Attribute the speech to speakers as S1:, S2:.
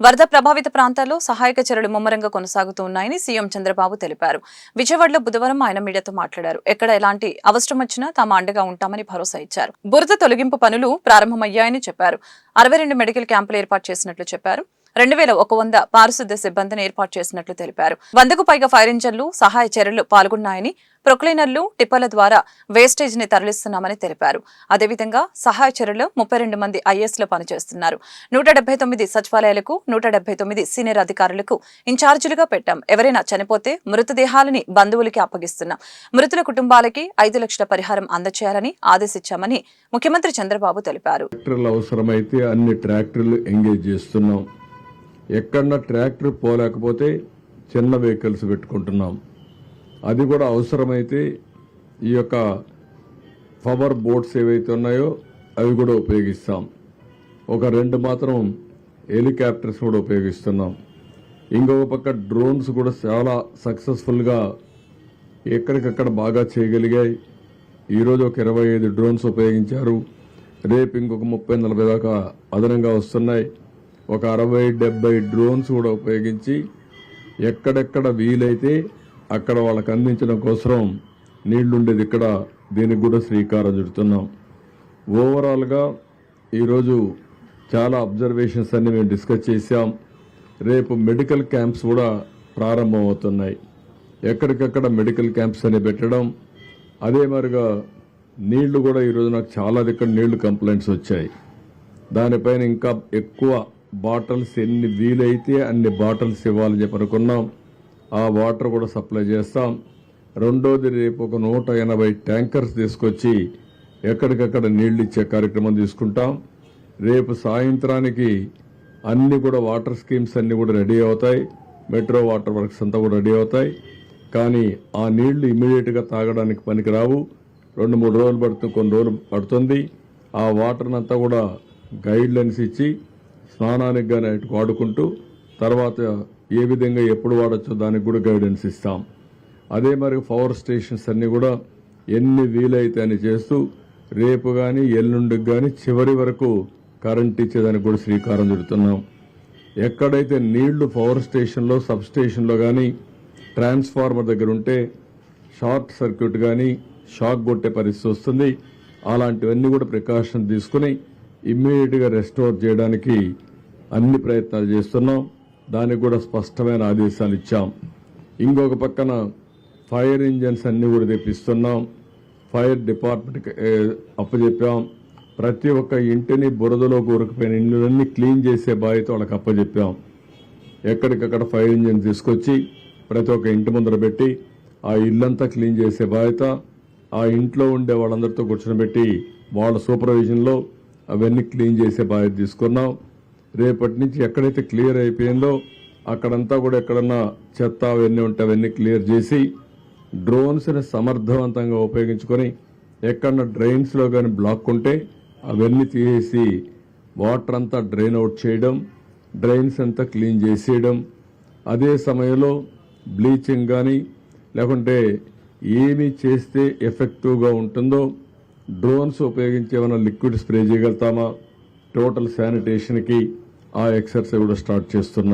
S1: వరద ప్రభావిత ప్రాంతాల్లో సహాయక చర్యలు ముమ్మరంగా కొనసాగుతున్నాయని సీఎం చంద్రబాబు తెలిపారు. విజయవాడలో బుధవారం ఆయన మీడియాతో మాట్లాడారు. ఎక్కడ ఎలాంటి అవసరం వచ్చినా తాము అండగా ఉంటామని భరోసా ఇచ్చారు. బురద తొలగింపు పనులు ప్రారంభమయ్యాయని చెప్పారు. 62 మెడికల్ క్యాంపులు ఏర్పాటు చేసినట్లు చెప్పారు. 2100 పారిశుద్ధ్య సిబ్బందిని ఏర్పాటు చేసినట్లు తెలిపారు. 100కు పైగా ఫైర్ ఇంజన్లు సహాయ చర్యలు పాల్గొన్నాయని, ప్రొక్లైనర్లు, టిప్పర్ల ద్వారా వేస్టేజ్ ని తరలిస్తున్నామని తెలిపారు. అదేవిధంగా సహాయ చర్యలు 32 మంది ఐఏఎస్లు పనిచేస్తున్నారు. 179 సచివాలయాలకు 179 సీనియర్ అధికారులకు ఇన్ఛార్జీలుగా పెట్టాం. ఎవరైనా చనిపోతే మృతదేహాలని బంధువులకి అప్పగిస్తున్నాం. మృతుల కుటుంబాలకి 5 లక్షల పరిహారం అందజేయాలని ఆదేశించామని ముఖ్యమంత్రి చంద్రబాబు తెలిపారు.
S2: అవసరమైతే అన్ని ట్రాక్టర్లు ఎంగేజ్ చేస్తున్నాం. ఎక్కడన్నా ట్రాక్టర్ పోలేకపోతే చిన్న వెహికల్స్ పెట్టుకుంటున్నాం. అది కూడా అవసరమైతే ఈ యొక్క పవర్ బోట్స్ ఏవైతే ఉన్నాయో అవి కూడా ఉపయోగిస్తాం. ఒక 2 మాత్రం హెలికాప్టర్స్ కూడా ఉపయోగిస్తున్నాం. ఇంకొక పక్క డ్రోన్స్ కూడా చాలా సక్సెస్ఫుల్గా ఎక్కడికక్కడ బాగా చేయగలిగాయి. ఈరోజు ఒక 25 డ్రోన్స్ ఉపయోగించారు. రేపు ఇంకొక 30-40 దాకా అదనంగా వస్తున్నాయి. ఒక 60-70 డ్రోన్స్ కూడా ఉపయోగించి ఎక్కడెక్కడ వీలైతే అక్కడ వాళ్ళకి అందించడం కోసం నీళ్లుండేది ఇక్కడ దీనికి కూడా శ్రీకారం చుడుతున్నాం. ఓవరాల్గా ఈరోజు చాలా అబ్జర్వేషన్స్ అన్ని మేము డిస్కస్ చేశాం. రేపు మెడికల్ క్యాంప్స్ కూడా ప్రారంభమవుతున్నాయి. ఎక్కడికక్కడ మెడికల్ క్యాంప్స్ అని పెట్టడం, అదే మరిగా నీళ్లు కూడా ఈరోజు నాకు చాలా దగ్గర నీళ్లు కంప్లైంట్స్ వచ్చాయి. దానిపైన ఇంకా ఎక్కువ బాటిల్స్ ఎన్ని వీలైతే అన్ని బాటిల్స్ ఇవ్వాలని చెప్పి అనుకున్నాం. ఆ వాటర్ కూడా సప్లై చేస్తాం. రెండోది రేపు ఒక 180 ట్యాంకర్స్ తీసుకొచ్చి ఎక్కడికక్కడ నీళ్లు ఇచ్చే కార్యక్రమం తీసుకుంటాం. రేపు సాయంత్రానికి అన్ని కూడా వాటర్ స్కీమ్స్ అన్ని కూడా రెడీ అవుతాయి. మెట్రో వాటర్ వర్క్స్ అంతా కూడా రెడీ అవుతాయి. కానీ ఆ నీళ్లు ఇమీడియట్గా తాగడానికి పనికిరావు. 2-3 రోజులు పడుతుంది, కొన్ని రోజులు పడుతుంది. ఆ వాటర్ని అంతా కూడా గైడ్ లైన్స్ ఇచ్చి స్నానానికి కానీ అటు వాడుకుంటూ తర్వాత ఏ విధంగా ఎప్పుడు వాడచ్చో దానికి కూడా గైడెన్స్ ఇస్తాం. అదే మరి పవర్ స్టేషన్స్ అన్ని కూడా ఎన్ని వీలైతే అని చేస్తూ రేపు కానీ ఎల్లుండికి కానీ చివరి వరకు కరెంట్ ఇచ్చేదానికి కూడా శ్రీకారం చుడుతున్నాం. ఎక్కడైతే నీళ్లు పవర్ స్టేషన్లో, సబ్ స్టేషన్లో కానీ ట్రాన్స్ఫార్మర్ దగ్గర ఉంటే షార్ట్ సర్క్యూట్ కానీ షాక్ కొట్టే పరిస్థితి వస్తుంది. అలాంటివన్నీ కూడా ప్రికాషన్ తీసుకుని ఇమ్మీడియట్గా రెస్టోర్ చేయడానికి అన్ని ప్రయత్నాలు చేస్తున్నాం. దానికి కూడా స్పష్టమైన ఆదేశాలు ఇచ్చాం. ఇంకొక పక్కన ఫైర్ ఇంజన్స్ అన్ని కూడా తెప్పిస్తున్నాం. ఫైర్ డిపార్ట్మెంట్కి అప్పచెప్పాం. ప్రతి ఒక్క ఇంటిని బురదలో కూరుకుపోయిన ఇళ్ళన్నీ క్లీన్ చేసే బాధ్యత వాళ్ళకి అప్పచెప్పాం. ఎక్కడికక్కడ ఫైర్ ఇంజన్ తీసుకొచ్చి ప్రతి ఒక్క ఇంటి ముందర పెట్టి ఆ ఇల్లంతా క్లీన్ చేసే బాధ్యత ఆ ఇంట్లో ఉండే వాళ్ళందరితో కూర్చొని వాళ్ళ సూపర్విజన్లో అవన్నీ క్లీన్ చేసే బాధ్యత తీసుకున్నాం. రేపటి నుంచి ఎక్కడైతే క్లియర్ అయిపోయిందో అక్కడంతా కూడా ఎక్కడన్నా చెత్త అవన్నీ ఉంటే అవన్నీ క్లియర్ చేసి డ్రోన్స్ని సమర్థవంతంగా ఉపయోగించుకొని ఎక్కడన్నా డ్రైన్స్లో కానీ బ్లాక్ ఉంటే అవన్నీ తీసేసి వాటర్ అంతా డ్రైన్ అవుట్ చేయడం, డ్రైన్స్ అంతా క్లీన్ చేసేయడం. అదే సమయంలో బ్లీచింగ్ కానీ లేకుంటే ఏమి చేస్తే ఎఫెక్టివ్గా ఉంటుందో డ్రోన్స్ ఉపయోగించి ఏమైనా లిక్విడ్ స్ప్రే చేయగలుగుతామా, టోటల్ శానిటేషన్కి ఆ ఎక్సర్సైజ్ కూడా స్టార్ట్ చేస్తున్నాం.